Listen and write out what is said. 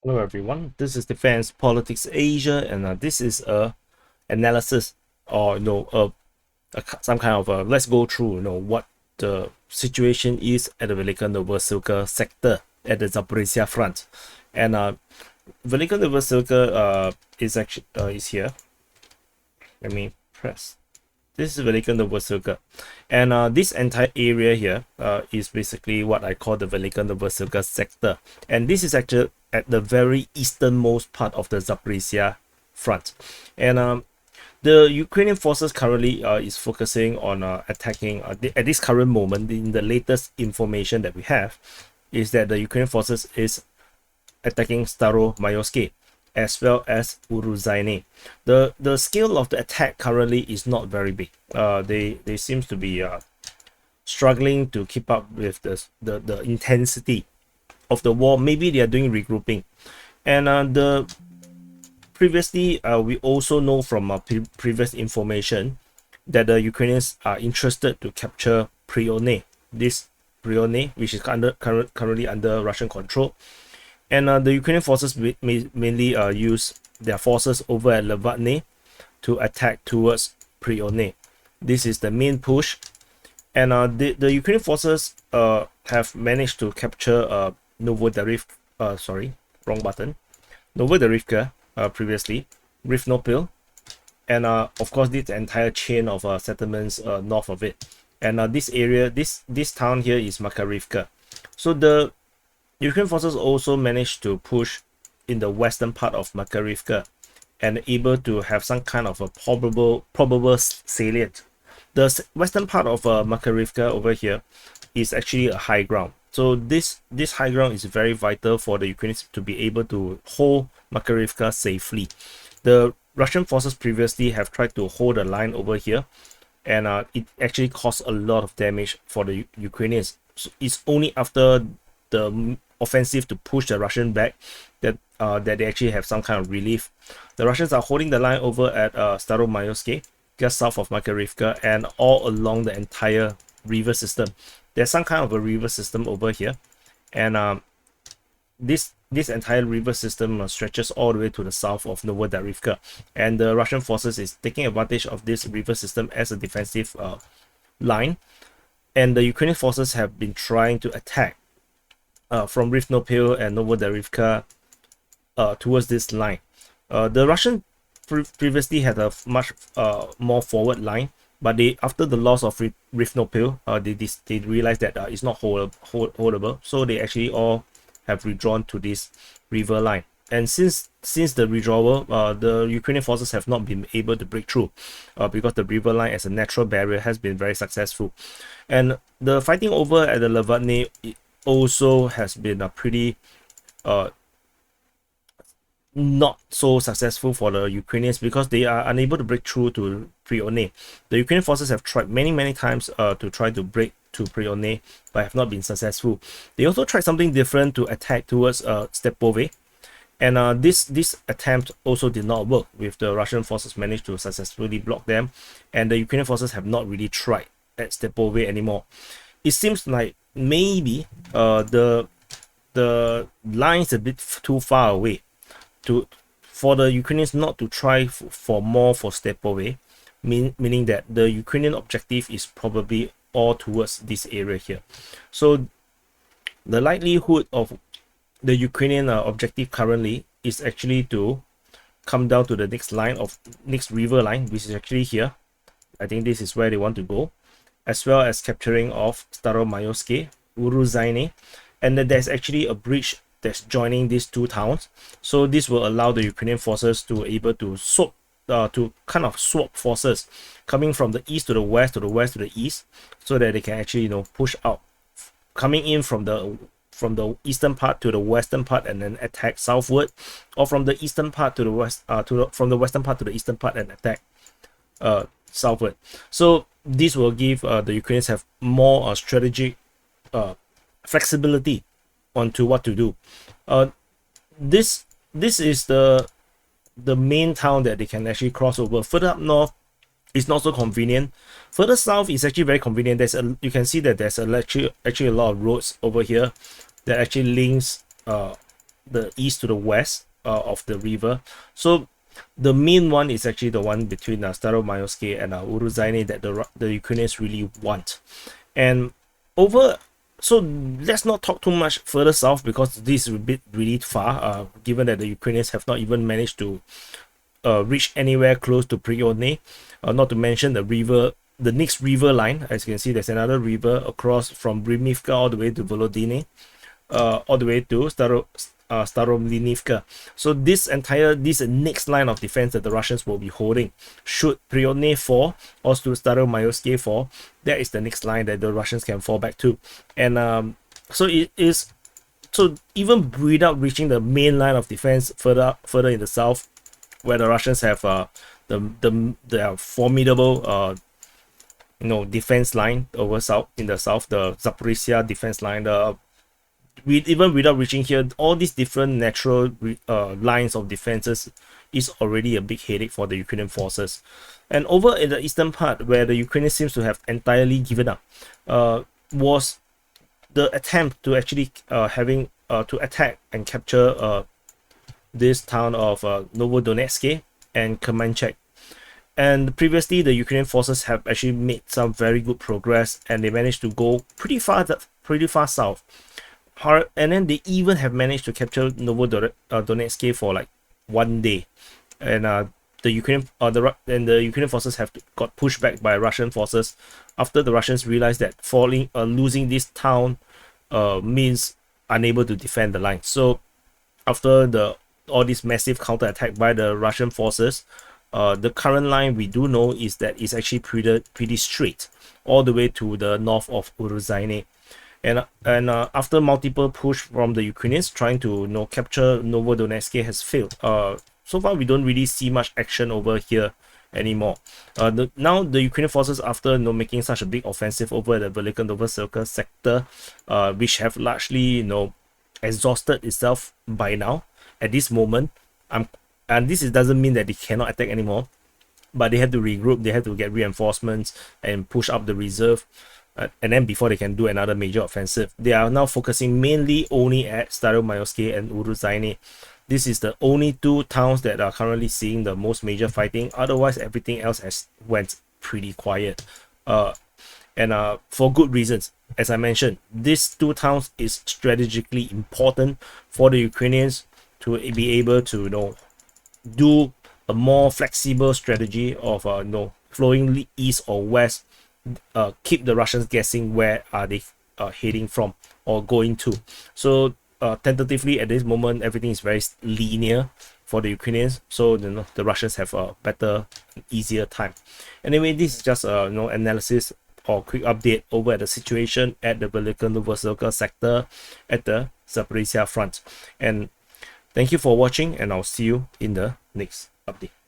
Hello everyone, this is Defense Politics Asia, and this is a analysis, or some kind of let's go through what the situation is at the Velyka Novosilka sector at the Zaporizhzhia Front. And Velyka Novosilka is actually is here. Let me press. This is Velyka Novosilka, and this entire area here is basically what I call the Velyka Novosilka sector, and this is actually at the very easternmost part of the Zaporizhzhia Front. And the Ukrainian forces currently is focusing on attacking at this current moment. In the latest information that we have is that the Ukrainian forces is attacking Staromaiorske as well as Urozhaine. The scale of the attack currently is not very big. They seems to be struggling to keep up with the intensity of the war. Maybe they are doing regrouping, and the previously we also know from previous information that the Ukrainians are interested to capture Pryyutne, this Pryyutne, which is currently under Russian control. And the Ukrainian forces mainly use their forces over at Velyka to attack towards Pryyutne. This is the main push, and the Ukrainian forces have managed to capture Novosilka, sorry, wrong button, Novosilka previously, Rifnopil, and of course this entire chain of settlements north of it. And this area, this town here is Makarivka. So the Ukrainian forces also managed to push in the western part of Makarivka and able to have some kind of a probable salient. The western part of Makarivka over here is actually a high ground. So this high ground is very vital for the Ukrainians to be able to hold Makarivka safely. The Russian forces previously have tried to hold the line over here, and it actually caused a lot of damage for the Ukrainians. So it's only after the offensive to push the Russian back that they actually have some kind of relief. The Russians are holding the line over at Staromaiorske, just south of Makarivka, and all along the entire river system. There's some kind of a river system over here, and this entire river system stretches all the way to the south of Novosilka, and the Russian forces is taking advantage of this river system as a defensive line, and the Ukrainian forces have been trying to attack from Rifnopil and Novosilka towards this line. The Russian previously had a much more forward line, but they, after the loss of Rifnopil, they realized that it's not holdable, so they actually all have withdrawn to this river line. And since the withdrawal, the Ukrainian forces have not been able to break through because the river line as a natural barrier has been very successful. And the fighting over at the Velyka also has been a pretty not so successful for the Ukrainians because they are unable to break through to Pryyutne. The Ukrainian forces have tried many times to try to break to Pryyutne, but have not been successful. They also tried something different to attack towards Stepove, and this attempt also did not work, with the Russian forces managed to successfully block them, and the Ukrainian forces have not really tried at Stepove anymore. It seems like maybe the line is a bit too far away for the Ukrainians not to try for more for Stepove, meaning that the Ukrainian objective is probably all towards this area here. So the likelihood of the Ukrainian objective currently is actually to come down to the next river line, which is actually here. I think this is where they want to go, as well as capturing of Staromaiorske, Urozhaine, and then there's actually a bridge that's joining these two towns. So this will allow the Ukrainian forces to able to kind of swap forces, coming from the east to the west, to the west to the east, so that they can actually push out, coming in from the eastern part to the western part and then attack southward, or from the eastern part to the west from the western part to the eastern part and attack southward. So this will give the Ukrainians have more strategic flexibility onto what to do. This is the main town that they can actually cross over. Further up north is not so convenient. Further south is actually very convenient. You can see that there's actually a lot of roads over here that actually links the east to the west of the river. So the main one is actually the one between Staromaiorske and Urozhaine that the Ukrainians really want. And so let's not talk too much further south, because this is a bit really far, given that the Ukrainians have not even managed to reach anywhere close to Pryyutne. Not to mention the next river line. As you can see, there's another river across from Makarivka all the way to Volodine, all the way to Staromaiorske. So this next line of defense that the Russians will be holding, should Pryyutne fall or to Staromaiorske fall, that is the next line that the Russians can fall back to. And so even without reaching the main line of defense further in the south, where the Russians have the formidable defense line over in the south, the Zaporizhzhia defense line, even without reaching here, all these different natural lines of defenses is already a big headache for the Ukrainian forces. And over in the eastern part, where the Ukrainians seems to have entirely given up, was the attempt to actually to attack and capture this town of Novosilka and Kermanchak. And previously, the Ukrainian forces have actually made some very good progress, and they managed to go pretty far south. And then they even have managed to capture Novosilka for like 1 day. And the Ukrainian forces got pushed back by Russian forces after the Russians realized that losing this town means unable to defend the line. So after all this massive counterattack by the Russian forces, the current line we do know is that it's actually pretty straight all the way to the north of Urozhaine. And after multiple push from the Ukrainians trying to capture Novosilka has failed. So far we don't really see much action over here anymore. Now the Ukrainian forces, after making such a big offensive over the Velyka Novosilka sector, which have largely exhausted itself by now at this moment, and this doesn't mean that they cannot attack anymore, but they have to regroup, they have to get reinforcements and push up the reserve, and then before they can do another major offensive. They are now focusing mainly only at Staromaiorske and Urozhaine. This is the only two towns that are currently seeing the most major fighting. Otherwise, everything else has went pretty quiet, and for good reasons. As I mentioned, these two towns is strategically important for the Ukrainians to be able to do a more flexible strategy of flowing east or west, keep the Russians guessing where are they heading from or going to. So tentatively at this moment, everything is very linear for the Ukrainians, so the Russians have a better, easier time. Anyway, this is just a analysis or quick update over at the situation at the Velyka Novosilka sector at the Zaporizhzhia Front. And thank you for watching, and I'll see you in the next update.